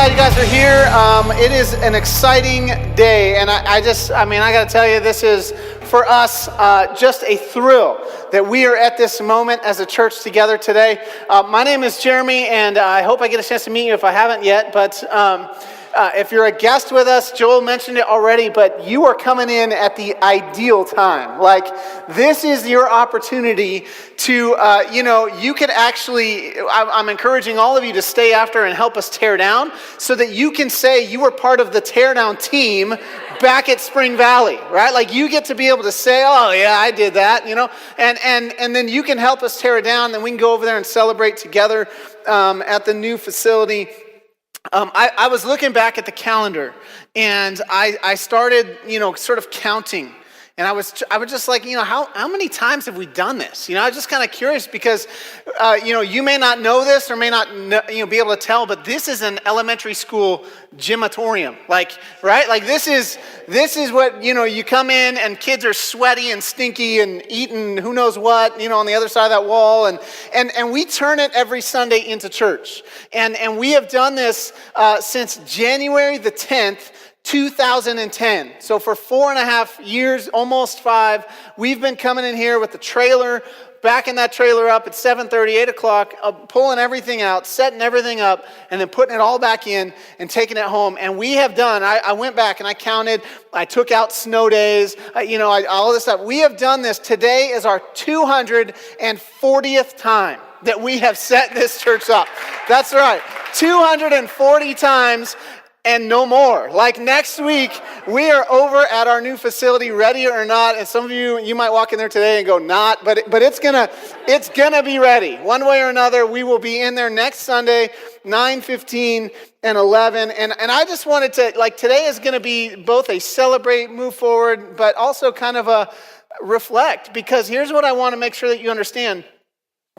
glad you guys are here. It is an exciting day, and I got to tell you, this is, for us, just a thrill that we are at this moment as a church together today. My name is Jeremy, and I hope I get a chance to meet you if I haven't yet, but if you're a guest with us, Joel mentioned it already, but you are coming in at the ideal time. Like, this is your opportunity to, you can actually, I'm encouraging all of you to stay after and help us tear down so that you can say you were part of the tear down team back at Spring Valley, right? Like, you get to be able to say, oh yeah, I did that, and then you can help us tear it down, then we can go over there and celebrate together at the new facility. I was looking back at the calendar, and I started, sort of counting, and I was just like, how many times have we done this? I was just kind of curious because, you may not know this or may not be able to tell, but this is an elementary school gymatorium, right? Like, this is what, you come in and kids are sweaty and stinky and eating who knows what, on the other side of that wall, and we turn it every Sunday into church, and we have done this since January the 10th, 2010. So for 4.5 years, almost 5, we've been coming in here with the trailer, backing that trailer up at 7:30, 8 o'clock, pulling everything out, setting everything up, and then putting it all back in and taking it home. And we have done, I went back and I counted, I took out snow days, all this stuff. We have done this. Today is our 240th time that we have set this church up. That's right, 240 times. And no more. Like, next week, we are over at our new facility, ready or not. And some of you might walk in there today and go, not, but it's gonna be ready. One way or another, we will be in there next Sunday, 9:15 and 11. And I just wanted to, today is gonna be both a celebrate, move forward, but also kind of a reflect. Because here's what I want to make sure that you understand.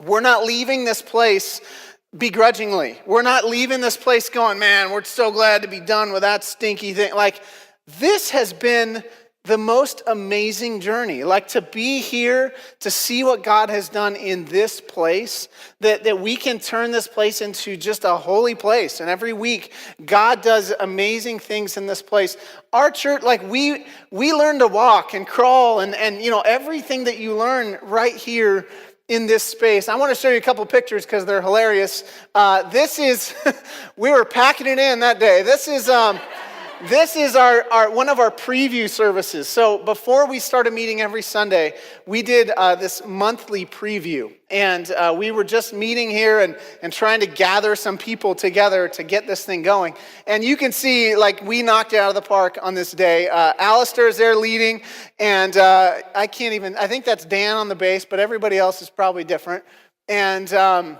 We're not leaving this place begrudgingly. We're not leaving this place going, man, we're so glad to be done with that stinky thing. This has been the most amazing journey. To be here, to see what God has done in this place, that we can turn this place into just a holy place. And every week, God does amazing things in this place. Our church, we learn to walk and crawl and everything that you learn right here in this space. I want to show you a couple pictures because they're hilarious. This is, we were packing it in that day. This is our one of our preview services. So before we started meeting every Sunday, we did this monthly preview. And we were just meeting here and trying to gather some people together to get this thing going. And you can see, we knocked it out of the park on this day. Alistair is there leading, and I think that's Dan on the bass, but everybody else is probably different. And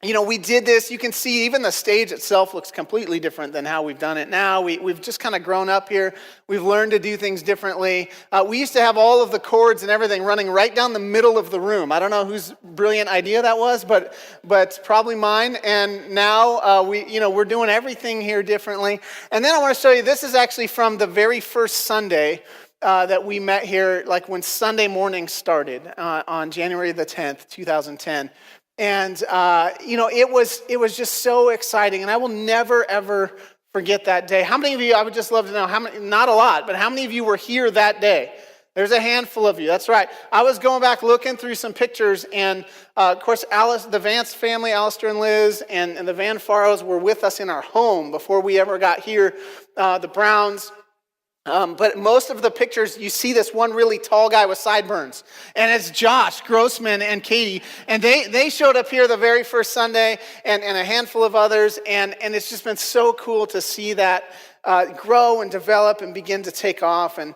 we did this. You can see even the stage itself looks completely different than how we've done it now. We've just kind of grown up here. We've learned to do things differently. We used to have all of the cords and everything running right down the middle of the room. I don't know whose brilliant idea that was, but probably mine. And now we're doing everything here differently. And then I want to show you, this is actually from the very first Sunday that we met here, when Sunday morning started on January the 10th, 2010. And, it was just so exciting. And I will never, ever forget that day. How many of you, I would just love to know, not a lot, but how many of you were here that day? There's a handful of you. That's right. I was going back looking through some pictures, and of course, the Vance family, Alistair and Liz, and the Van Faros were with us in our home before we ever got here, the Browns. But most of the pictures, you see this one really tall guy with sideburns. And it's Josh Grossman and Katie. And they showed up here the very first Sunday, and a handful of others. And it's just been so cool to see that grow and develop and begin to take off. And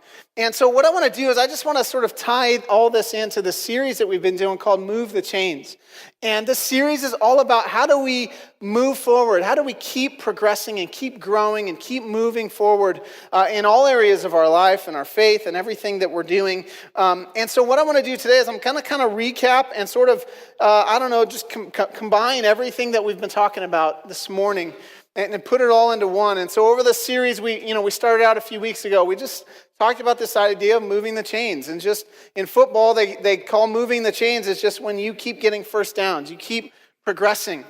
so what I want to do is I just want to sort of tie all this into the series that we've been doing called Move the Chains. And this series is all about how do we move forward? How do we keep progressing and keep growing and keep moving forward in all areas of our life and our faith and everything that we're doing? And so what I want to do today is I'm going to kind of recap and sort of, just combine everything that we've been talking about this morning and put it all into one. And so over the series, we started out a few weeks ago. We just talked about this idea of moving the chains. And just in football, they call moving the chains is just when you keep getting first downs, you keep progressing.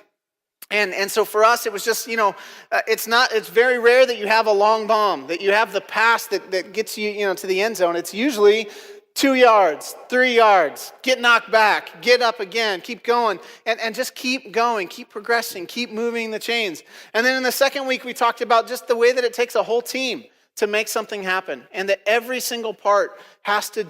And so for us, it was just, it's very rare that you have a long bomb, that you have the pass that gets you, to the end zone. It's usually 2 yards, 3 yards, get knocked back, get up again, keep going, and just keep going, keep progressing, keep moving the chains. And then in the second week, we talked about just the way that it takes a whole team to make something happen, and that every single part has to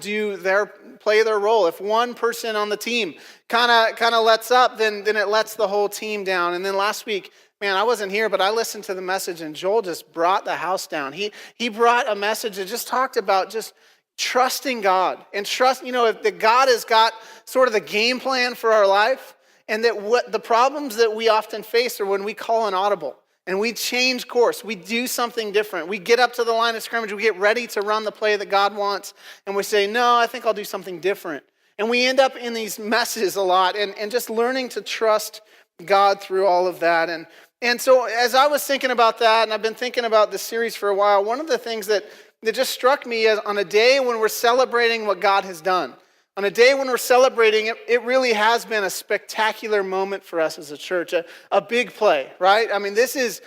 play their role. If one person on the team kind of lets up, then it lets the whole team down. And then last week, man, I wasn't here, but I listened to the message, and Joel just brought the house down. He brought a message that just talked about just trusting God and trust, that God has got sort of the game plan for our life, and that what the problems that we often face are when we call an audible and we change course, we do something different. We get up to the line of scrimmage, we get ready to run the play that God wants, and we say, no, I think I'll do something different. And we end up in these messes a lot, and just learning to trust God through all of that. And so as I was thinking about that, and I've been thinking about this series for a while, one of the things that just struck me is on a day when we're celebrating what God has done, on a day when we're celebrating it, it really has been a spectacular moment for us as a church, a big play, right? I mean, this is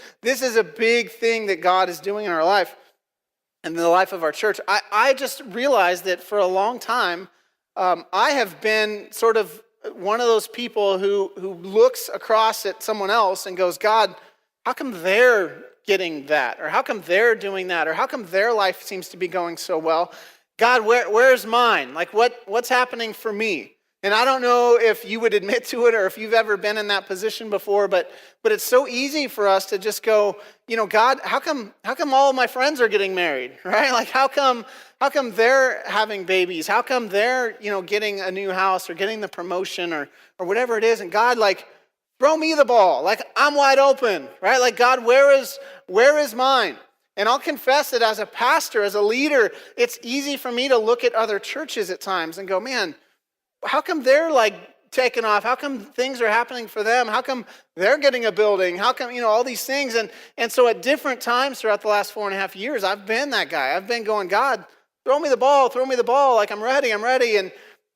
a big thing that God is doing in our life and in the life of our church. I just realized that for a long time, I have been sort of one of those people who looks across at someone else and goes, God, how come they're getting that? Or how come they're doing that? Or how come their life seems to be going so well? God, where's mine? Like what's happening for me? And I don't know if you would admit to it or if you've ever been in that position before, but it's so easy for us to just go, God, how come all of my friends are getting married, right? Like how come they're having babies? How come they're, getting a new house or getting the promotion or whatever it is? And God, like, throw me the ball. Like I'm wide open, right? Like God, where is mine? And I'll confess that as a pastor, as a leader, it's easy for me to look at other churches at times and go, man, how come they're like taking off? How come things are happening for them? How come they're getting a building? How come, all these things? And so at different times throughout the last 4.5 years, I've been that guy. I've been going, God, throw me the ball. Like I'm ready.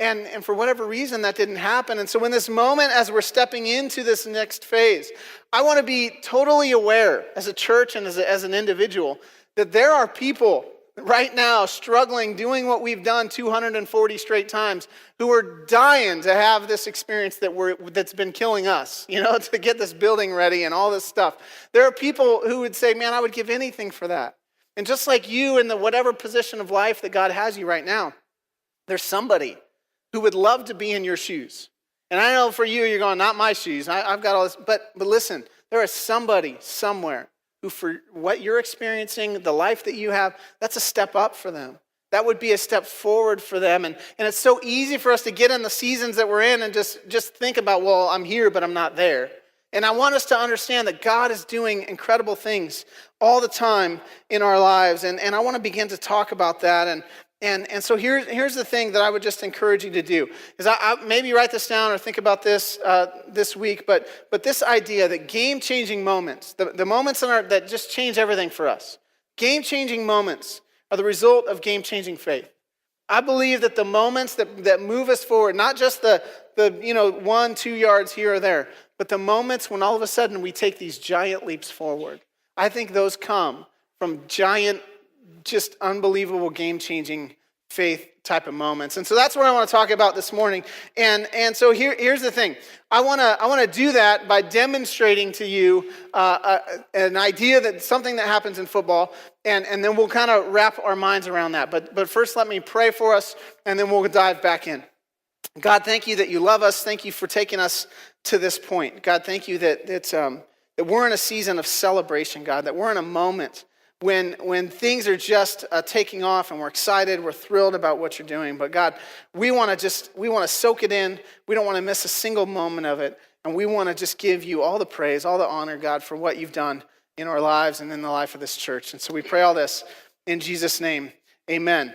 And for whatever reason, that didn't happen. And so in this moment, as we're stepping into this next phase, I want to be totally aware as a church and as an individual that there are people right now struggling, doing what we've done 240 straight times, who are dying to have this experience that's been killing us, to get this building ready and all this stuff. There are people who would say, man, I would give anything for that. And just like you in the whatever position of life that God has you right now, there's somebody who would love to be in your shoes. And I know for you, you're going, not my shoes. I've got all this. But listen, there is somebody somewhere who for what you're experiencing, the life that you have, that's a step up for them. That would be a step forward for them. And it's so easy for us to get in the seasons that we're in and just think about, well, I'm here, but I'm not there. And I want us to understand that God is doing incredible things all the time in our lives. And I want to begin to talk about that. And so here's the thing that I would just encourage you to do, is I maybe write this down or think about this this week, but this idea that game-changing moments, the moments that just change everything for us, game-changing moments are the result of game-changing faith. I believe that the moments that move us forward, not just the 1-2 yards here or there, but the moments when all of a sudden we take these giant leaps forward, I think those come from giant, just unbelievable game-changing faith type of moments. And so that's what I want to talk about this morning. And so here's the thing. I want to do that by demonstrating to you an idea that something that happens in football, and then we'll kind of wrap our minds around that. But first, let me pray for us, and then we'll dive back in. God, thank you that you love us. Thank you for taking us to this point. God, thank you that we're in a season of celebration, God, that we're in a moment when things are just taking off and we're excited, we're thrilled about what you're doing. But God, we want to soak it in. We don't want to miss a single moment of it. And we want to just give you all the praise, all the honor, God, for what you've done in our lives and in the life of this church. And so we pray all this in Jesus' name. Amen.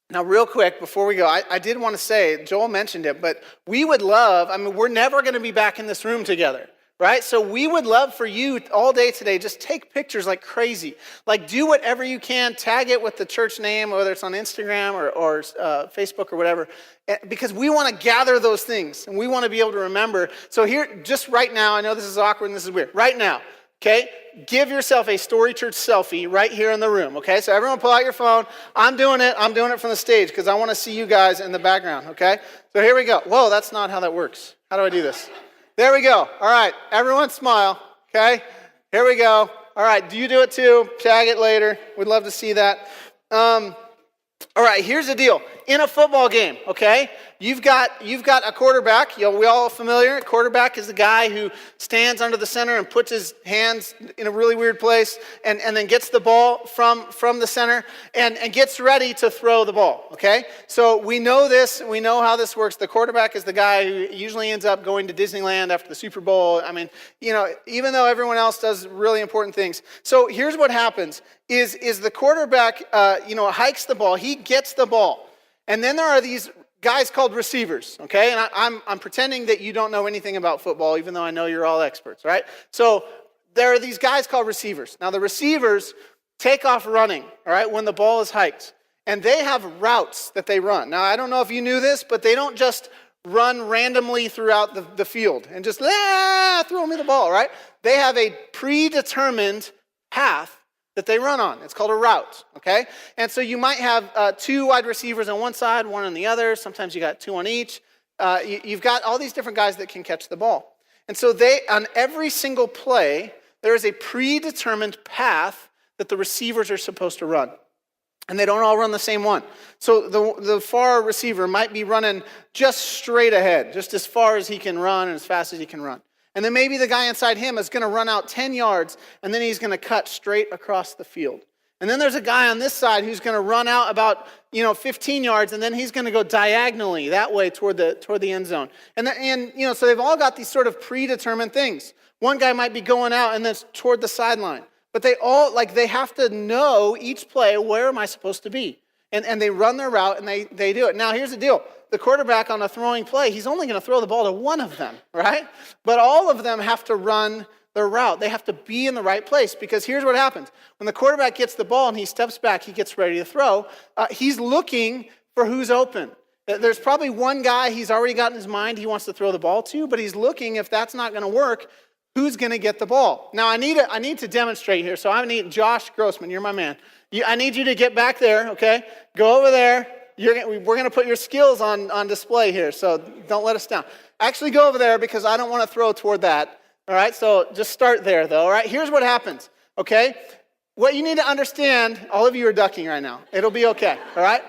Now, real quick, before we go, I did want to say, Joel mentioned it, but we would love, we're never going to be back in this room together. right? So we would love for you all day today, just take pictures like crazy. Like do whatever you can, tag it with the church name, whether it's on Instagram or Facebook or whatever, because we want to gather those things and we want to be able to remember. So here, just right now, I know this is awkward and this is weird. Right now, okay, give yourself a Story Church selfie right here in the room, okay? So everyone pull out your phone. I'm doing it from the stage because I want to see you guys in the background, okay? So here we go. Whoa, that's not how that works. How do I do this? There we go. All right, everyone smile, okay? Here we go. All right, do you do it too? Tag it later. We'd love to see that. All right, here's the deal. In a football game, okay, you've got a quarterback. We all familiar. A quarterback is the guy who stands under the center and puts his hands in a really weird place and then gets the ball from the center and gets ready to throw the ball, okay? So we know this. We know how this works. The quarterback is the guy who usually ends up going to Disneyland after the Super Bowl. I mean, even though everyone else does really important things. So here's what happens is the quarterback, hikes the ball. He gets the ball. And then there are these guys called receivers, okay? And I'm pretending that you don't know anything about football, even though I know you're all experts, right? So there are these guys called receivers. Now the receivers take off running, all right, when the ball is hiked. And they have routes that they run. Now I don't know if you knew this, but they don't just run randomly throughout the field and just, throw me the ball, right? They have a predetermined path that they run on. It's called a route, okay? And so you might have two wide receivers on one side, one on the other. Sometimes you got two on each. You've got all these different guys that can catch the ball. And so on every single play, there is a predetermined path that the receivers are supposed to run. And they don't all run the same one. So the far receiver might be running just straight ahead, just as far as he can run and as fast as he can run. And then maybe the guy inside him is going to run out 10 yards, and then he's going to cut straight across the field. And then there's a guy on this side who's going to run out about 15 yards, and then he's going to go diagonally that way toward the end zone. So they've all got these sort of predetermined things. One guy might be going out and then toward the sideline. But they have to know each play, where am I supposed to be? And they run their route, and they do it. Now, here's the deal. The quarterback on a throwing play, he's only going to throw the ball to one of them, right? But all of them have to run their route. They have to be in the right place, because here's what happens. When the quarterback gets the ball and he steps back, he gets ready to throw, he's looking for who's open. There's probably one guy he's already got in his mind he wants to throw the ball to, but he's looking, if that's not going to work, who's going to get the ball. Now, I need to demonstrate here, so I need Josh Grossman, you're my man. I need you to get back there, okay? Go over there. We're going to put your skills on display here, so don't let us down. Actually, go over there, because I don't want to throw toward that. All right, so just start there, though. All right, here's what happens, okay? What you need to understand, all of you are ducking right now. It'll be okay, all right?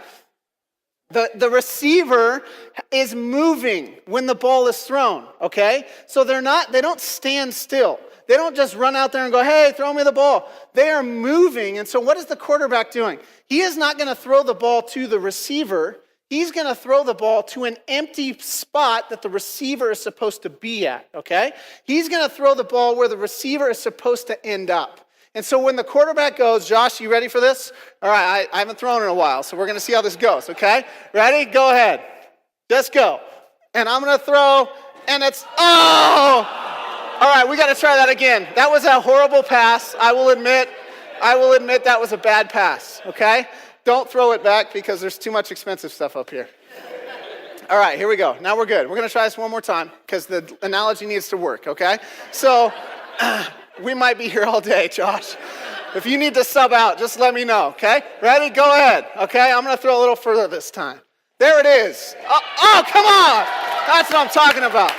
The receiver is moving when the ball is thrown, okay? So they don't stand still. They don't just run out there and go, hey, throw me the ball. They are moving. And so what is the quarterback doing? He is not going to throw the ball to the receiver. He's going to throw the ball to an empty spot that the receiver is supposed to be at, okay? He's going to throw the ball where the receiver is supposed to end up. And so when the quarterback goes, Josh, you ready for this? All right, I haven't thrown in a while, so we're going to see how this goes, okay? Ready? Go ahead. Just go. And I'm going to throw, and it's, oh! All right, we got to try that again. That was a horrible pass. I will admit that was a bad pass, okay? Don't throw it back, because there's too much expensive stuff up here. All right, here we go. Now we're good. We're going to try this one more time, because the analogy needs to work, okay? So we might be here all day, Josh. If you need to sub out, just let me know, okay? Ready? Go ahead, okay? I'm going to throw a little further this time. There it is. Oh, come on. That's what I'm talking about.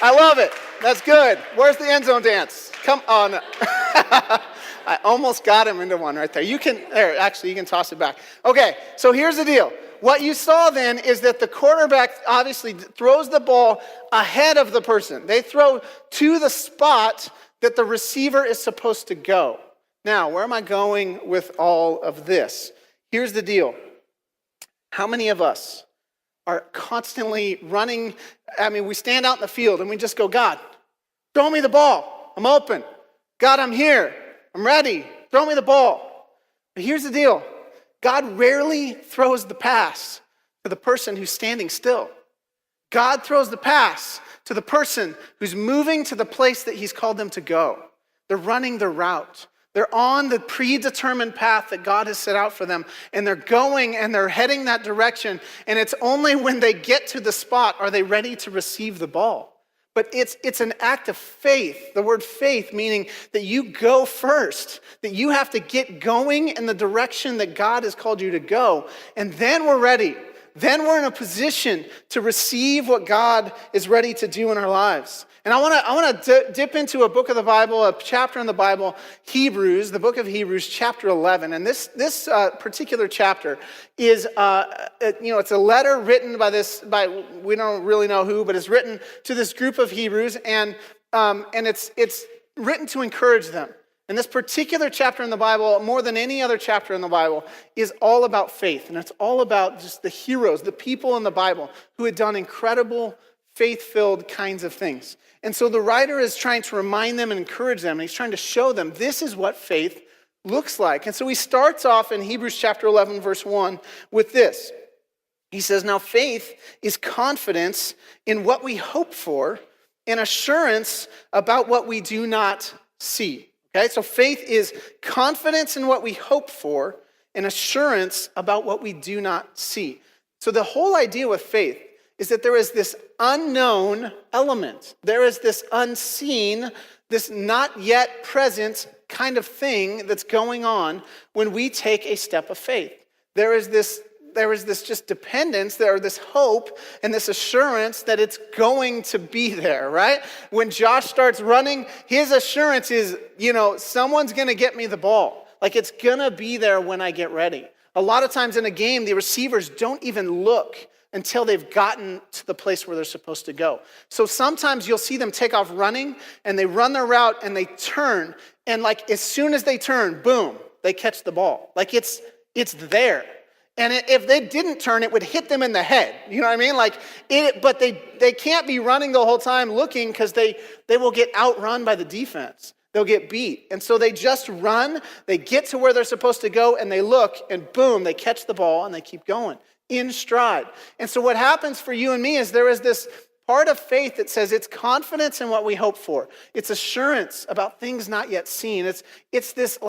I love it. That's good. Where's the end zone dance? Come on. I almost got him into one right there. You can toss it back. Okay, so here's the deal. What you saw then is that the quarterback obviously throws the ball ahead of the person. They throw to the spot that the receiver is supposed to go. Now, where am I going with all of this? Here's the deal. How many of us are constantly running? I mean, we stand out in the field and we just go, God, throw me the ball. I'm open. God, I'm here. I'm ready. Throw me the ball. But here's the deal. God rarely throws the pass to the person who's standing still. God throws the pass to the person who's moving to the place that he's called them to go. They're running their route. They're on the predetermined path that God has set out for them, and they're going and they're heading that direction, and it's only when they get to the spot are they ready to receive the ball. But it's an act of faith, the word faith meaning that you go first, that you have to get going in the direction that God has called you to go, and then we're ready. Then we're in a position to receive what God is ready to do in our lives. And I want to dip into a book of the Bible, a chapter in the Bible, Hebrews, the book of Hebrews, chapter 11. And this particular chapter is, it's a letter written by we don't really know who, but it's written to this group of Hebrews, and it's written to encourage them. And this particular chapter in the Bible, more than any other chapter in the Bible, is all about faith. And it's all about just the heroes, the people in the Bible who had done incredible, faith-filled kinds of things. And so the writer is trying to remind them and encourage them, and he's trying to show them this is what faith looks like. And so he starts off in Hebrews chapter 11, verse 1 with this. He says, "Now faith is confidence in what we hope for and assurance about what we do not see." Okay, so faith is confidence in what we hope for and assurance about what we do not see. So the whole idea with faith is that there is this unknown element. There is this unseen, this not yet present kind of thing that's going on when we take a step of faith. There is this just dependence, this hope, and this assurance that it's going to be there, right? When Josh starts running, his assurance is, someone's going to get me the ball. Like, it's going to be there when I get ready. A lot of times in a game, the receivers don't even look until they've gotten to the place where they're supposed to go. So sometimes you'll see them take off running, and they run their route, and they turn, and as soon as they turn, boom, they catch the ball. Like, it's there. And if they didn't turn, it would hit them in the head. You know what I mean? But they can't be running the whole time looking, because they will get outrun by the defense. They'll get beat. And so they just run, they get to where they're supposed to go, and they look, and boom, they catch the ball, and they keep going in stride. And so what happens for you and me is there is this part of faith that says it's confidence in what we hope for. It's assurance about things not yet seen. It's this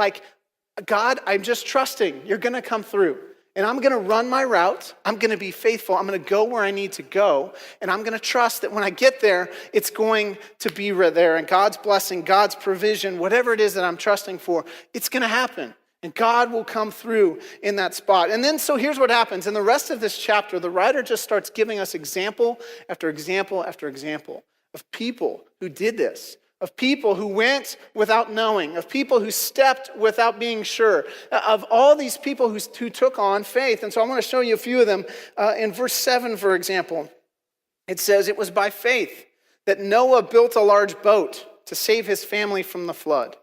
God, I'm just trusting. You're going to come through. And I'm going to run my route. I'm going to be faithful. I'm going to go where I need to go. And I'm going to trust that when I get there, it's going to be right there. And God's blessing, God's provision, whatever it is that I'm trusting for, it's going to happen. And God will come through in that spot. And then, so here's what happens. In the rest of this chapter, the writer just starts giving us example after example after example of people who did this, of people who went without knowing, of people who stepped without being sure, of all these people who took on faith. And so I want to show you a few of them. In verse 7, for example, it says, "It was by faith that Noah built a large boat to save his family from the flood.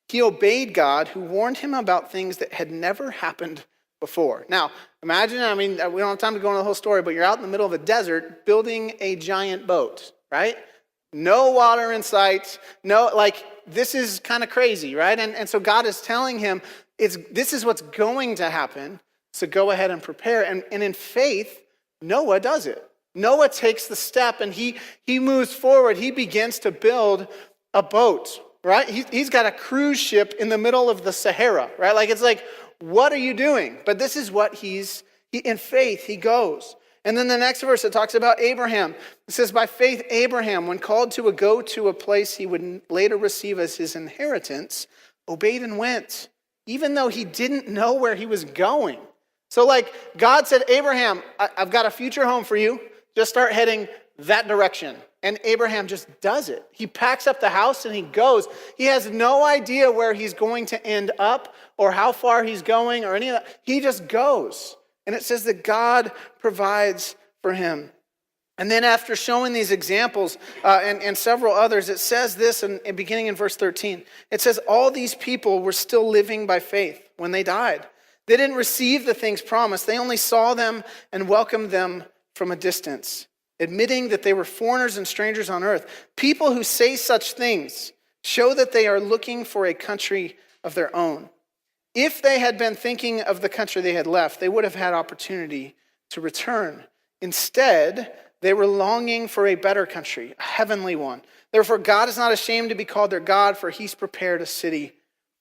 He obeyed God, who warned him about things that had never happened before." Now, imagine, we don't have time to go into the whole story, but you're out in the middle of a desert building a giant boat, right? No water in sight. This is kind of crazy, right? And so God is telling him, this is what's going to happen, so go ahead and prepare. And in faith, Noah does it. Noah takes the step, and he moves forward. He begins to build a boat, right? He's got a cruise ship in the middle of the Sahara, right? What are you doing? But this is what in faith, he goes. And then the next verse, it talks about Abraham. It says, "By faith, Abraham, when called to go to a place he would later receive as his inheritance, obeyed and went, even though he didn't know where he was going." So God said, "Abraham, I've got a future home for you. Just start heading that direction." And Abraham just does it. He packs up the house and he goes. He has no idea where he's going to end up or how far he's going or any of that. He just goes. And it says that God provides for him. And then after showing these examples and several others, it says this beginning in verse 13. It says, "All these people were still living by faith when they died. They didn't receive the things promised. They only saw them and welcomed them from a distance, admitting that they were foreigners and strangers on earth." People who say such things show that they are looking for a country of their own. If they had been thinking of the country they had left, they would have had opportunity to return. Instead, they were longing for a better country, a heavenly one. Therefore, God is not ashamed to be called their God, for he's prepared a city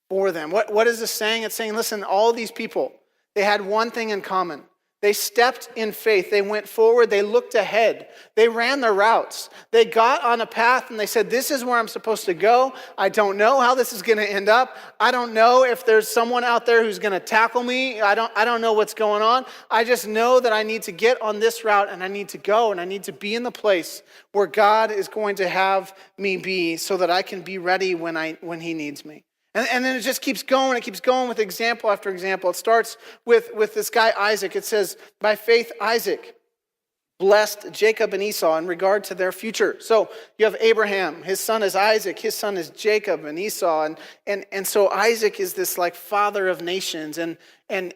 for them. What is this saying? It's saying, listen, all these people, they had one thing in common. They stepped in faith. They went forward. They looked ahead. They ran their routes. They got on a path and they said, this is where I'm supposed to go. I don't know how this is going to end up. I don't know if there's someone out there who's going to tackle me. I don't know what's going on. I just know that I need to get on this route and I need to go and I need to be in the place where God is going to have me be so that I can be ready when he needs me. And then it just keeps going. It keeps going with example after example. It starts with this guy Isaac. It says, by faith Isaac blessed Jacob and Esau in regard to their future. So you have Abraham. His son is Isaac. His son is Jacob and Esau. And so Isaac is this like father of nations. And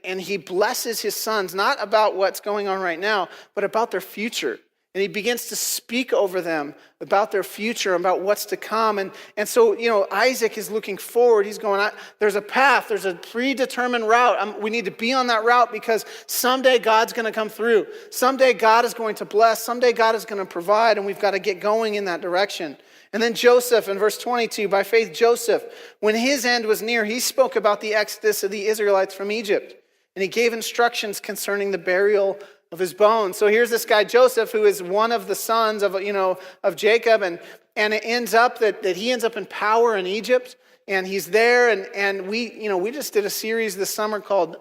he blesses his sons, not about what's going on right now, but about their future. And he begins to speak over them about their future, about what's to come. And so, Isaac is looking forward. He's going, there's a path, there's a predetermined route. We need to be on that route because someday God's going to come through. Someday God is going to bless. Someday God is going to provide, and we've got to get going in that direction. And then Joseph in verse 22, by faith Joseph, when his end was near, he spoke about the exodus of the Israelites from Egypt. And he gave instructions concerning the burial of his bones. So here's this guy Joseph, who is one of the sons of Jacob, and it ends up that he ends up in power in Egypt, and he's there, and we just did a series this summer called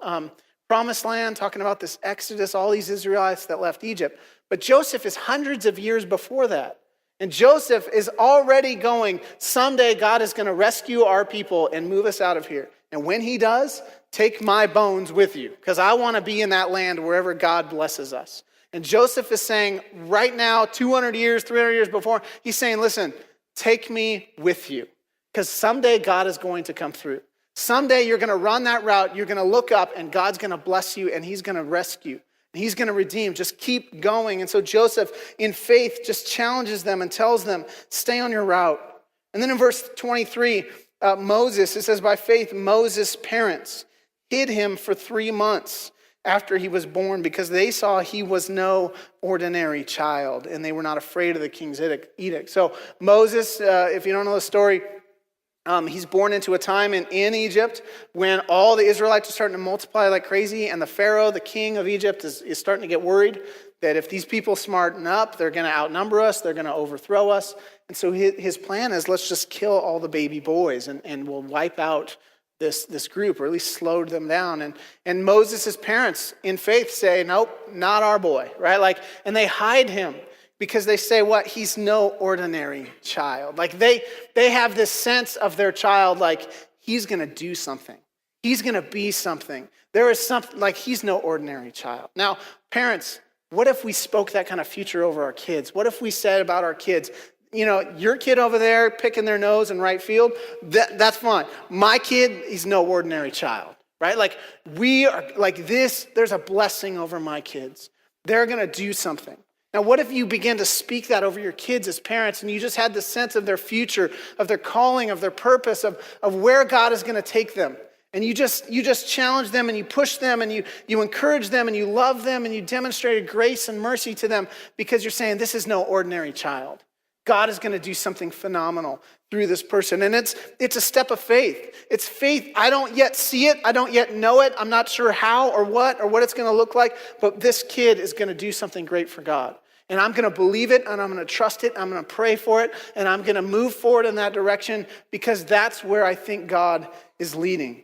Promised Land, talking about this Exodus, all these Israelites that left Egypt. But Joseph is hundreds of years before that. And Joseph is already going, someday God is going to rescue our people and move us out of here. And when he does, take my bones with you, because I want to be in that land wherever God blesses us. And Joseph is saying right now, 200 years, 300 years before, he's saying, listen, take me with you, because someday God is going to come through. Someday you're going to run that route, you're going to look up, and God's going to bless you, and he's going to rescue. And he's going to redeem. Just keep going. And so Joseph, in faith, just challenges them and tells them, stay on your route. And then in verse 23, Moses, it says, by faith, Moses' parents hid him for 3 months after he was born because they saw he was no ordinary child and they were not afraid of the king's edict. So Moses, if you don't know the story, he's born into a time in Egypt when all the Israelites are starting to multiply like crazy, and the Pharaoh, the king of Egypt, is starting to get worried that if these people smarten up, they're going to outnumber us, they're going to overthrow us. And so his plan is, let's just kill all the baby boys and we'll wipe out this group, or at least slowed them down. And Moses' parents in faith say, nope, not our boy, right? And they hide him because they say, what? He's no ordinary child. They have this sense of their child, he's going to do something. He's going to be something. There is something, he's no ordinary child. Now, parents, what if we spoke that kind of future over our kids? What if we said about our kids, your kid over there picking their nose in right field, that's fine. My kid, he's no ordinary child, right? We are like this, there's a blessing over my kids. They're going to do something. Now, what if you begin to speak that over your kids as parents, and you just had the sense of their future, of their calling, of their purpose, of where God is going to take them? And you just challenge them and you push them and you encourage them and you love them and you demonstrated grace and mercy to them because you're saying this is no ordinary child. God is going to do something phenomenal through this person. And it's a step of faith. It's faith. I don't yet see it. I don't yet know it. I'm not sure how or what it's going to look like. But this kid is going to do something great for God. And I'm going to believe it, and I'm going to trust it. I'm going to pray for it, and I'm going to move forward in that direction because that's where I think God is leading.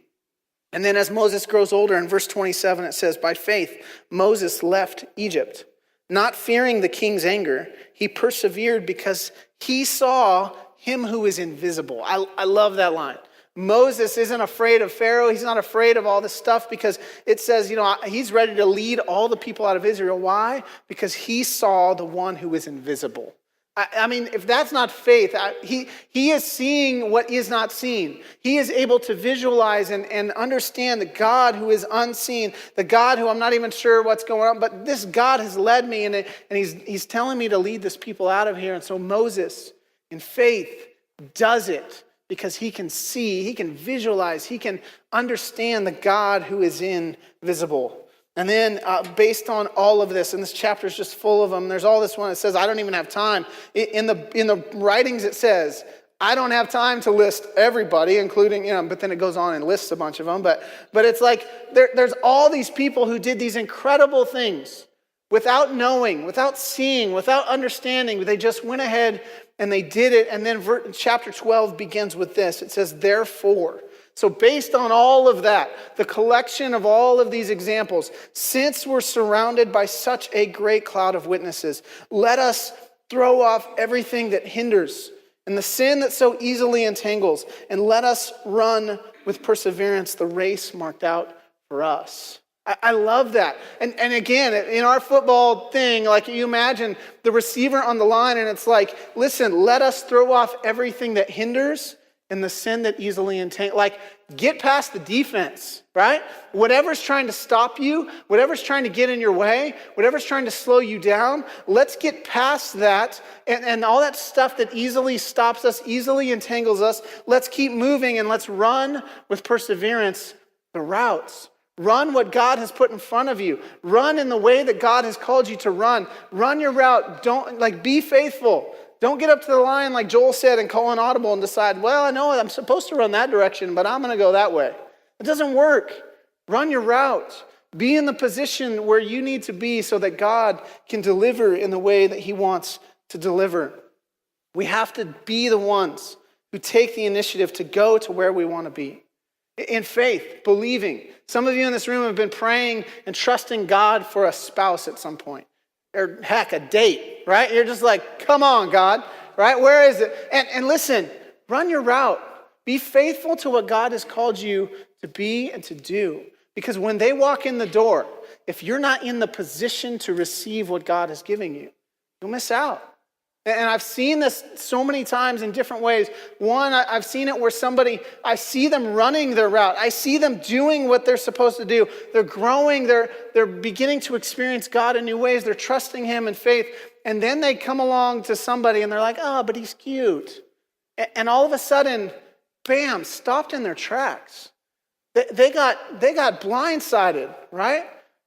And then as Moses grows older, in verse 27, it says, by faith, Moses left Egypt. Not fearing the king's anger, he persevered because he saw him who is invisible. I love that line. Moses isn't afraid of Pharaoh. He's not afraid of all this stuff because it says, he's ready to lead all the people out of Israel. Why? Because he saw the one who is invisible. I mean, if that's not faith, he is seeing what is not seen. He is able to visualize and understand the God who is unseen, the God who I'm not even sure what's going on, but this God has led me and he's telling me to lead this people out of here. And so Moses, in faith, does it because he can see, he can visualize, he can understand the God who is invisible. And then based on all of this, and this chapter is just full of them, there's all this one that says, I don't even have time. In the writings it says, I don't have time to list everybody, including, but then it goes on and lists a bunch of them. But it's like there's all these people who did these incredible things without knowing, without seeing, without understanding. They just went ahead and they did it. And then chapter 12 begins with this. It says, therefore. So based on all of that, the collection of all of these examples, since we're surrounded by such a great cloud of witnesses, let us throw off everything that hinders and the sin that so easily entangles, and let us run with perseverance the race marked out for us. I love that. And again, in our football thing, like you imagine the receiver on the line, and it's like, listen, let us throw off everything that hinders and the sin that easily entangles. Like, get past the defense, right? Whatever's trying to stop you, whatever's trying to get in your way, whatever's trying to slow you down, let's get past that and all that stuff that easily stops us, easily entangles us. Let's keep moving and let's run with perseverance the routes. Run what God has put in front of you. Run in the way that God has called you to run. Run your route. Be faithful. Don't get up to the line like Joel said and call an audible and decide, well, I know I'm supposed to run that direction, but I'm going to go that way. It doesn't work. Run your route. Be in the position where you need to be so that God can deliver in the way that he wants to deliver. We have to be the ones who take the initiative to go to where we want to be. In faith, believing. Some of you in this room have been praying and trusting God for a spouse at some point. Or heck, a date, right? You're just like, come on, God, right? Where is it? And listen, run your route. Be faithful to what God has called you to be and to do. Because when they walk in the door, if you're not in the position to receive what God is giving you, you'll miss out. And I've seen this so many times in different ways. One, I've seen it where I see them running their route. I see them doing what they're supposed to do. They're growing. They're beginning to experience God in new ways. They're trusting him in faith. And then they come along to somebody and they're like, oh, but he's cute. And all of a sudden, bam, stopped in their tracks. They got blindsided, right?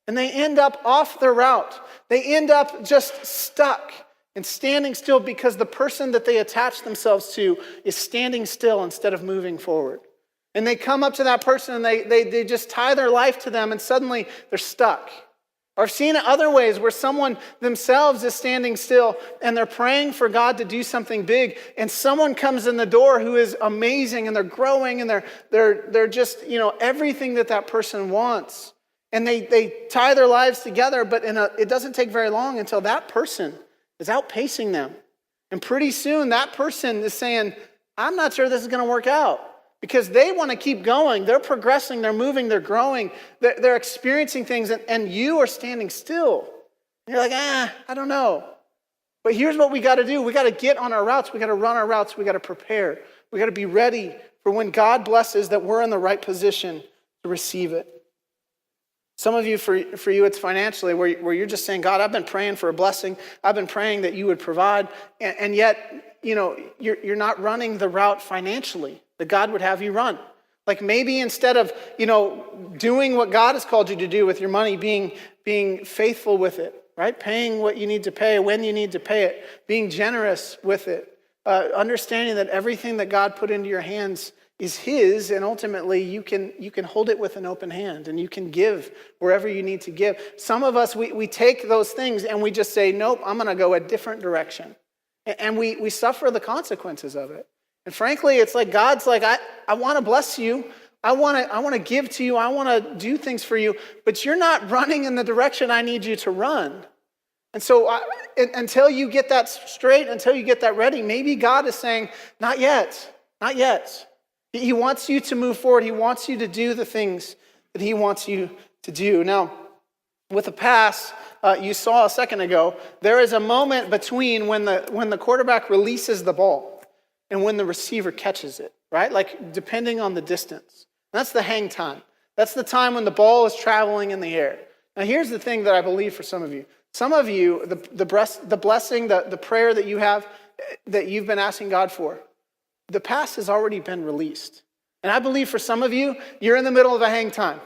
And they end up off their route. They end up just stuck and standing still because the person that they attach themselves to is standing still instead of moving forward. And they come up to that person and they just tie their life to them and suddenly they're stuck. Or I've seen it other ways where someone themselves is standing still and they're praying for God to do something big and someone comes in the door who is amazing and they're growing and they're just, everything that person wants. And they tie their lives together, but it doesn't take very long until that person is outpacing them. And pretty soon that person is saying, I'm not sure this is going to work out. Because they want to keep going. They're progressing, they're moving, they're growing, they're experiencing things, and you are standing still. And you're like, I don't know. But here's what we got to do. We got to get on our routes. We got to run our routes. We got to prepare. We got to be ready for when God blesses that we're in the right position to receive it. Some of you, for you, it's financially, where you're just saying, God, I've been praying for a blessing. I've been praying that you would provide. And yet, you're not running the route financially that God would have you run. Like maybe instead of, doing what God has called you to do with your money, being faithful with it, right? Paying what you need to pay, when you need to pay it, being generous with it, understanding that everything that God put into your hands is his, and ultimately you can hold it with an open hand and you can give wherever you need to give. Some of us, we take those things and we just say, nope, I'm going to go a different direction. And we suffer the consequences of it. And frankly, it's like God's like, I want to bless you. I want to give to you. I want to do things for you, but you're not running in the direction I need you to run. And so until you get that straight, until you get that ready, maybe God is saying, not yet, not yet. He wants you to move forward. He wants you to do the things that he wants you to do. Now, with a pass, you saw a second ago, there is a moment between when the quarterback releases the ball and when the receiver catches it, right? Like depending on the distance. And that's the hang time. That's the time when the ball is traveling in the air. Now, here's the thing that I believe for some of you. Some of you, the blessing, the prayer that you have, that you've been asking God for, the pass has already been released. And I believe for some of you, you're in the middle of a hang time.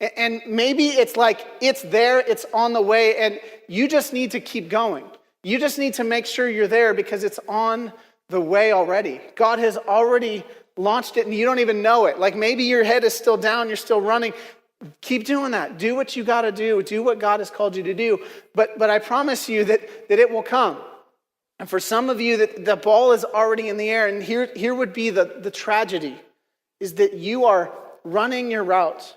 And maybe it's like it's there, it's on the way, and you just need to keep going. You just need to make sure you're there because it's on the way already. God has already launched it and you don't even know it. Like maybe your head is still down, you're still running. Keep doing that. Do what you got to do. Do what God has called you to do. But I promise you that it will come. And for some of you, that the ball is already in the air. And here would be the tragedy, is that you are running your route.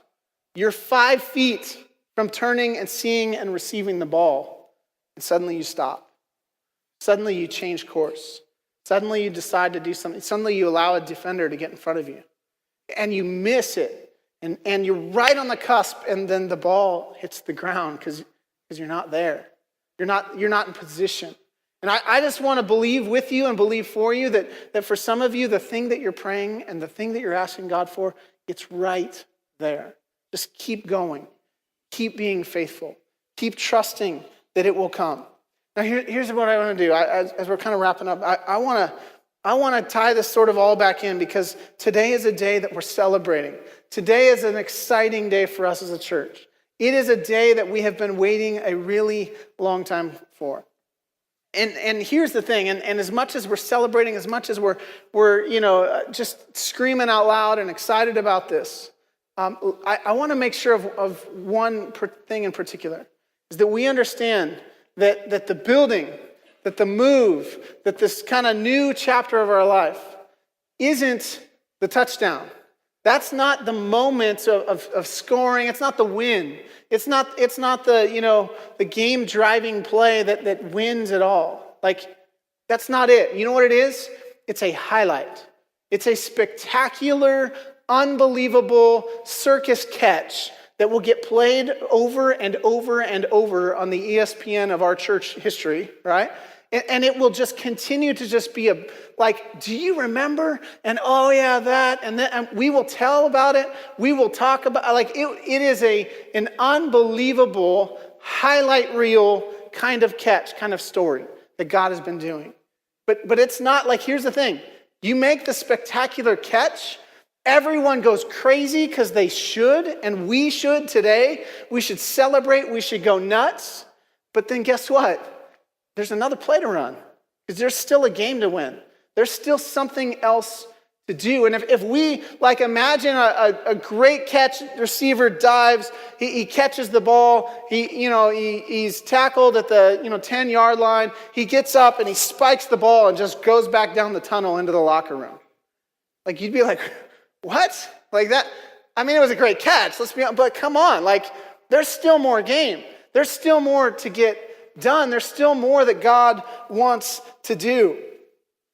You're 5 feet from turning and seeing and receiving the ball. And suddenly you stop. Suddenly you change course. Suddenly you decide to do something. Suddenly you allow a defender to get in front of you. And you miss it. And you're right on the cusp, and then the ball hits the ground because you're not there. You're not in position. And I just want to believe with you and believe for you that for some of you, the thing that you're praying and the thing that you're asking God for, it's right there. Just keep going. Keep being faithful. Keep trusting that it will come. Now, here's what I want to do. As we're kind of wrapping up, I want to tie this sort of all back in because today is a day that we're celebrating. Today is an exciting day for us as a church. It is a day that we have been waiting a really long time for. And here's the thing, and as much as we're celebrating, as much as we're just screaming out loud and excited about this, I want to make sure of one thing in particular, is that we understand that the building, that the move, that this kind of new chapter of our life isn't the touchdown. That's not the moment of scoring. It's not the win. It's not the game driving play that wins it all. Like, that's not it. You know what it is? It's a highlight. It's a spectacular, unbelievable circus catch that will get played over and over and over on the ESPN of our church history, right? And it will just continue to just be do you remember? And oh yeah, that, and then and we will tell about it. We will talk about, it is an unbelievable highlight reel kind of catch, kind of story that God has been doing. But it's not here's the thing. You make the spectacular catch, everyone goes crazy because they should, and we should today. We should celebrate, we should go nuts. But then guess what? There's another play to run because there's still a game to win. There's still something else to do. And if we imagine a great catch, receiver dives, he catches the ball, he's tackled at the 10-yard line, he gets up and he spikes the ball and just goes back down the tunnel into the locker room. You'd be like, what? Like that? I mean, it was a great catch. Let's be honest, but come on, there's still more game. There's still more to get done. There's still more that God wants to do.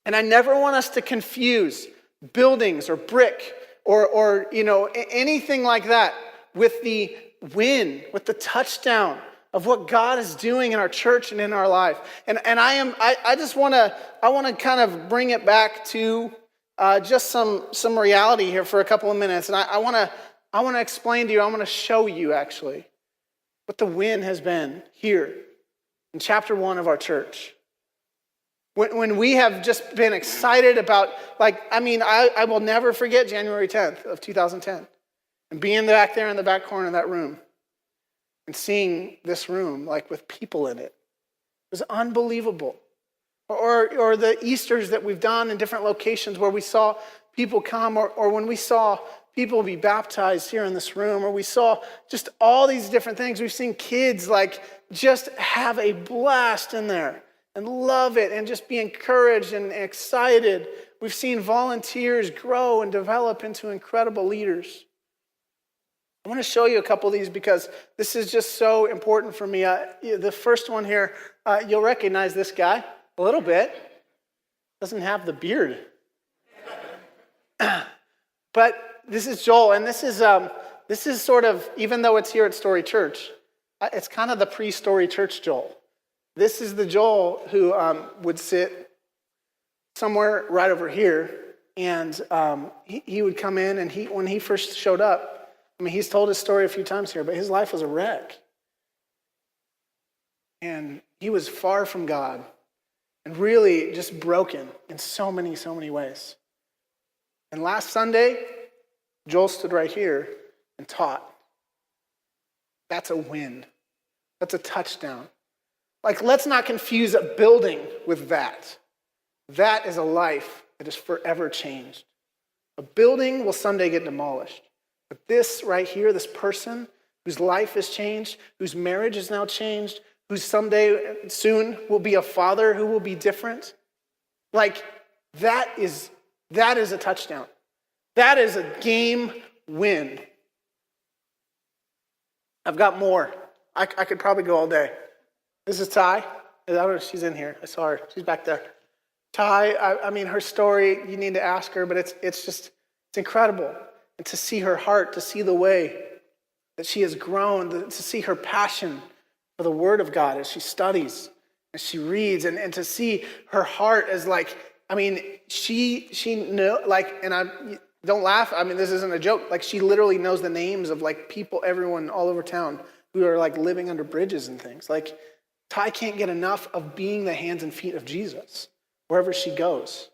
And I never want us to confuse buildings or brick or anything like that with the win, with the touchdown of what God is doing in our church and in our life. And I want to kind of bring it back to just some reality here for a couple of minutes. And I want to explain to you, I want to show you actually what the win has been here in chapter 1 of our church. When we have just been excited about, I will never forget January 10th of 2010 and being back there in the back corner of that room and seeing this room with people in it. It was unbelievable. Or the Easters that we've done in different locations where we saw people come, or when we saw people be baptized here in this room, or we saw just all these different things. We've seen kids just have a blast in there and love it and just be encouraged and excited. We've seen volunteers grow and develop into incredible leaders. I want to show you a couple of these because this is just so important for me. The first one here, you'll recognize this guy a little bit. Doesn't have the beard. But this is Joel, and this is sort of, even though it's here at Story Church, it's kind of the pre-Story Church Joel. This is the Joel who would sit somewhere right over here, and he would come in, and when he first showed up, he's told his story a few times here, but his life was a wreck. And he was far from God and really just broken in so many ways. And last Sunday, Joel stood right here and taught. that's a win. That's a touchdown. Like, let's not confuse a building with that. That is a life that is forever changed. A building will someday get demolished. But this right here, this person whose life is changed, whose marriage is now changed, who someday soon will be a father who will be different, like, that is a touchdown. That is a game win. I've got more. I could probably go all day. This is Ty. She's in here. I saw her. She's back there. Ty, I mean, her story, you need to ask her, but it's incredible. And to see her heart, to see the way that she has grown, to see her passion for the Word of God as she studies, as she reads, and to see her heart as like, I mean, she know, like, and don't laugh, I mean, this isn't a joke, like she literally knows the names of like people, everyone all over town who are like living under bridges and things. Like, Ty can't get enough of being the hands and feet of Jesus wherever she goes.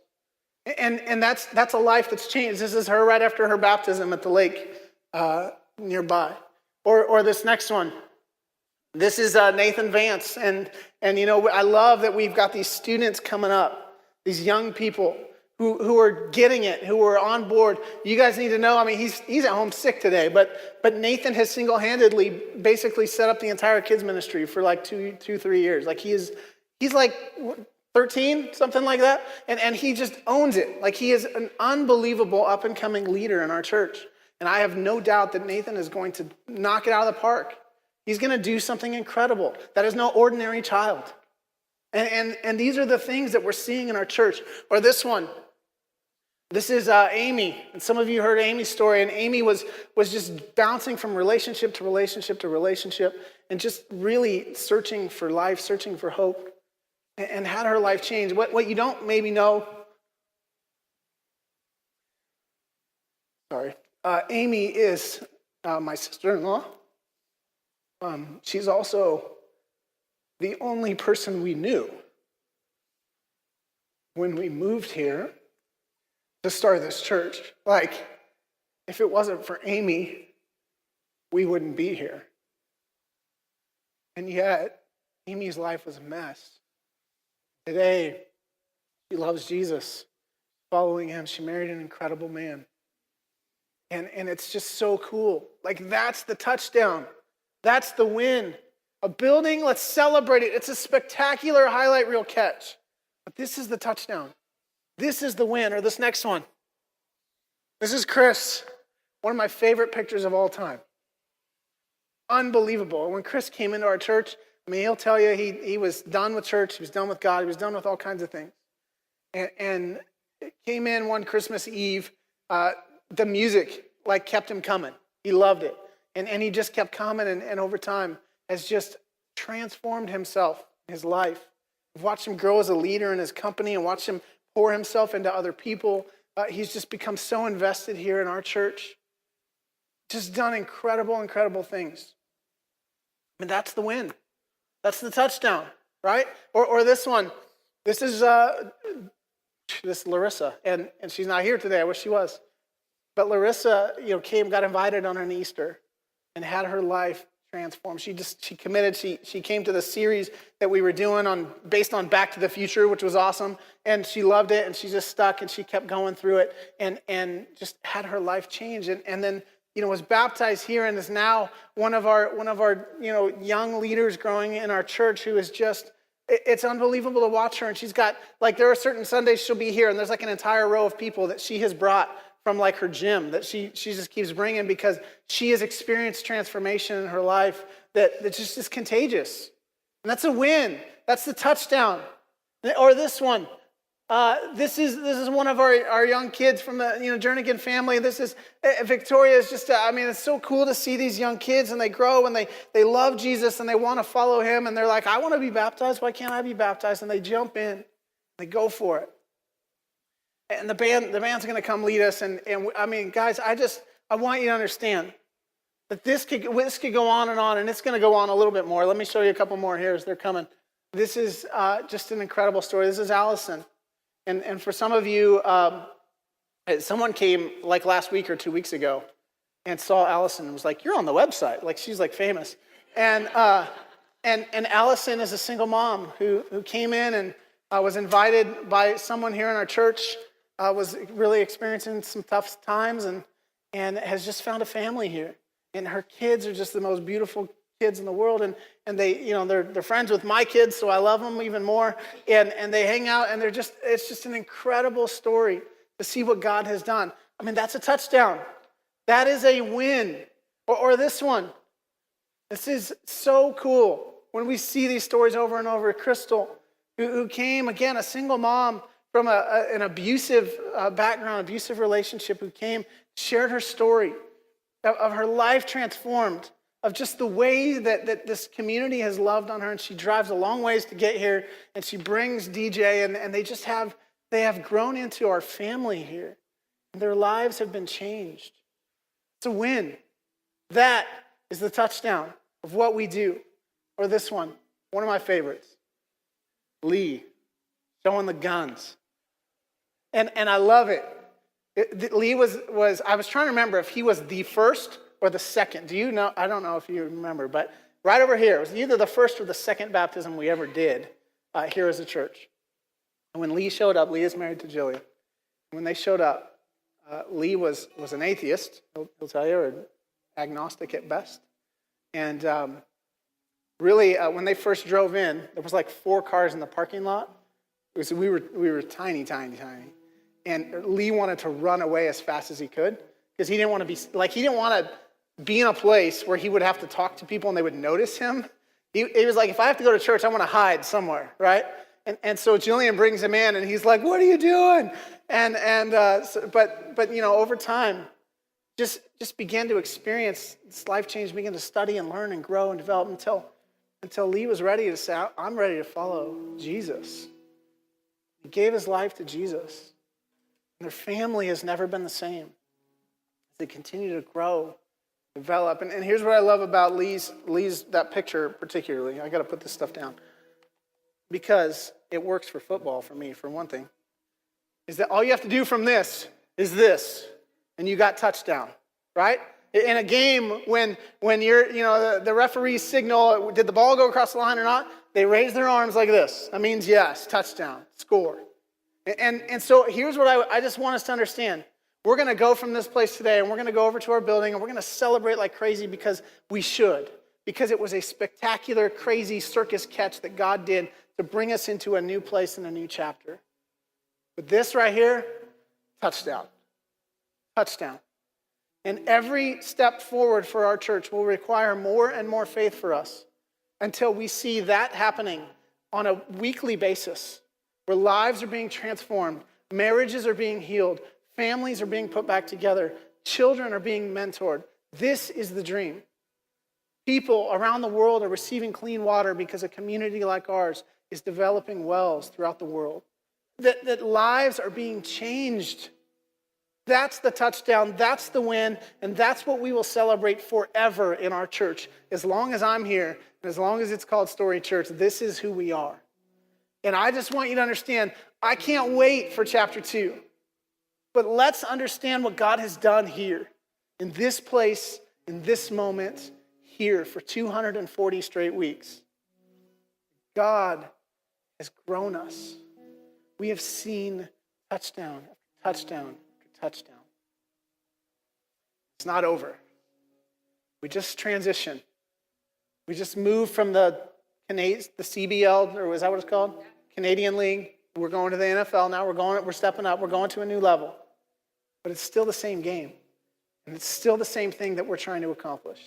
And that's a life that's changed. This is her right after her baptism at the lake nearby. Or this next one. This is Nathan Vance. And you know, I love that we've got these students coming up, these young people who are getting it, who are on board. You guys need to know, I mean, he's at home sick today, but Nathan has single-handedly basically set up the entire kids ministry for like 3 years. Like he's like 13, something like that. And he just owns it. Like he is an unbelievable up-and-coming leader in our church. And I have no doubt that Nathan is going to knock it out of the park. He's going to do something incredible. That is no ordinary child. And these are the things that we're seeing in our church. Or this one. This is Amy. And some of you heard Amy's story. And Amy was just bouncing from relationship to relationship to relationship and just really searching for life, searching for hope. And had her life change. What you don't maybe know, Amy is my sister-in-law. She's also the only person we knew when we moved here to start this church. Like, if it wasn't for Amy, we wouldn't be here. And yet, Amy's life was a mess. Today, she loves Jesus, following him. She married an incredible man. And it's just so cool. Like, that's the touchdown. That's the win. A building, let's celebrate it. It's a spectacular highlight reel catch. But this is the touchdown. This is the win. Or this next one. This is Chris. One of my favorite pictures of all time. Unbelievable. When Chris came into our church, I mean, he'll tell you he was done with church, he was done with God, he was done with all kinds of things. And it came in one Christmas Eve, the music like kept him coming. He loved it. And he just kept coming and over time has just transformed himself, his life. I've watched him grow as a leader in his company and watched him pour himself into other people. He's just become so invested here in our church. Just done incredible, incredible things. And that's the win. That's the touchdown, right? Or this one. This is Larissa, and she's not here today. I wish she was. But Larissa, came, got invited on an Easter, and had her life transformed. She committed. She came to the series that we were doing based on Back to the Future, which was awesome, and she loved it, and she just stuck, and she kept going through it, and just had her life change, and then was baptized here and is now one of our young leaders growing in our church who is just, it's unbelievable to watch her. And she's got, like, there are certain Sundays she'll be here and there's like an entire row of people that she has brought from like her gym that she just keeps bringing because she has experienced transformation in her life that just is contagious. And that's a win. That's the touchdown. Or this one. This is one of our young kids from the Jernigan family. This is Victoria. Is just it's so cool to see these young kids and they grow and they love Jesus and they want to follow him and they're like, I want to be baptized. Why can't I be baptized? And they jump in, they go for it. And the band's going to come lead us. And guys, I want you to understand that this could go on, and it's going to go on a little bit more. Let me show you a couple more here as they're coming. This is just an incredible story. This is Allison. And for some of you, someone came like last week or 2 weeks ago and saw Allison and was like, you're on the website. Like, she's like famous. And Allison is a single mom who came in and was invited by someone here in our church, was really experiencing some tough times and has just found a family here. And her kids are just the most beautiful kids in the world. And they, they're friends with my kids, so I love them even more. And they hang out, and it's just an incredible story to see what God has done. I mean, that's a touchdown. That is a win. Or this one. This is so cool when we see these stories over and over. Crystal, who came, again, a single mom from an abusive background, abusive relationship, who came, shared her story of her life transformed, of just the way that this community has loved on her. And she drives a long ways to get here, and she brings DJ, and they have grown into our family here. And their lives have been changed. It's a win. That is the touchdown of what we do. Or this one of my favorites. Lee, showing the guns. And I love it. Lee was, I was trying to remember if he was the first or the second. Do you know? I don't know if you remember, but right over here, it was either the first or the second baptism we ever did here as a church. And when Lee showed up, Lee is married to Jillian. When they showed up, Lee was an atheist, he'll tell you, or agnostic at best. And really, when they first drove in, there was like 4 cars in the parking lot. We were tiny. And Lee wanted to run away as fast as he could because he didn't want to be in a place where he would have to talk to people and they would notice him. He was like, if I have to go to church, I want to hide somewhere, right? And so Jillian brings him in, and he's like, "What are you doing?" But over time, just began to experience this life change, began to study and learn and grow and develop until Lee was ready to say, "I'm ready to follow Jesus." He gave his life to Jesus. And their family has never been the same. They continue to grow, develop. And here's what I love about Lee's that picture particularly. I got to put this stuff down. Because it works for football for me, for one thing. Is that all you have to do from this is this. And you got touchdown, right? In a game, when you're, the referees signal, did the ball go across the line or not? They raise their arms like this. That means yes, touchdown, score. And so here's what I just want us to understand. We're going to go from this place today, and we're going to go over to our building, and we're going to celebrate like crazy because we should. Because it was a spectacular, crazy circus catch that God did to bring us into a new place and a new chapter. But this right here, touchdown. Touchdown. And every step forward for our church will require more and more faith for us until we see that happening on a weekly basis, where lives are being transformed, marriages are being healed, families are being put back together, children are being mentored. This is the dream. People around the world are receiving clean water because a community like ours is developing wells throughout the world. That lives are being changed. That's the touchdown, that's the win, and that's what we will celebrate forever in our church. As long as I'm here, and as long as it's called Story Church, this is who we are. And I just want you to understand, I can't wait for chapter 2. But let's understand what God has done here, in this place, in this moment, here for 240 straight weeks. God has grown us. We have seen touchdown after touchdown after touchdown. It's not over. We just transitioned. We just moved from the CBL, or is that what it's called? Canadian League. We're going to the NFL now. We're stepping up. We're going to a new level. But it's still the same game. And it's still the same thing that we're trying to accomplish.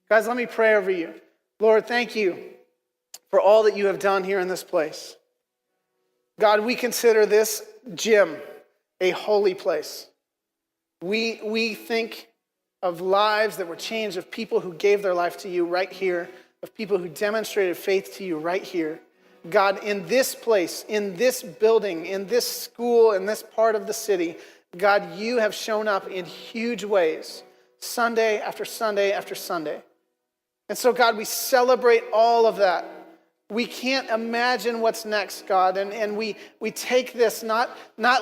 Guys, let me pray over you. Lord, thank you for all that you have done here in this place. God, we consider this gym a holy place. We think of lives that were changed, of people who gave their life to you right here, of people who demonstrated faith to you right here. God, in this place, in this building, in this school, in this part of the city, God, you have shown up in huge ways, Sunday after Sunday after Sunday. And so, God, we celebrate all of that. We can't imagine what's next, God. And we take this, not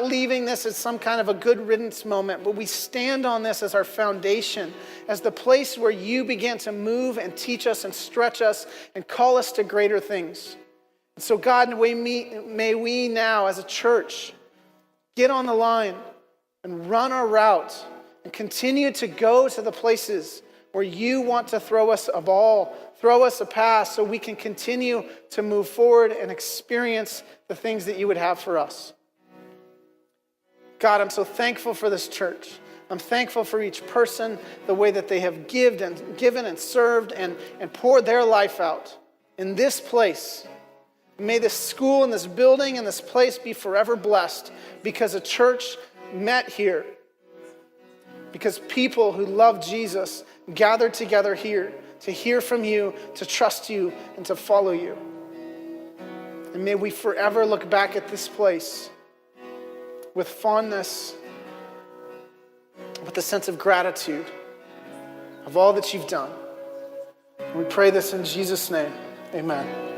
leaving this as some kind of a good riddance moment, but we stand on this as our foundation, as the place where you began to move and teach us and stretch us and call us to greater things. And so God, may we now as a church get on the line and run our route and continue to go to the places where you want to throw us a ball, throw us a pass, so we can continue to move forward and experience the things that you would have for us. God, I'm so thankful for this church. I'm thankful for each person, the way that they have given and served and poured their life out in this place. May this school and this building and this place be forever blessed because a church met here. Because people who love Jesus gathered together here to hear from you, to trust you, and to follow you. And may we forever look back at this place with fondness, with a sense of gratitude of all that you've done. We pray this in Jesus' name. Amen.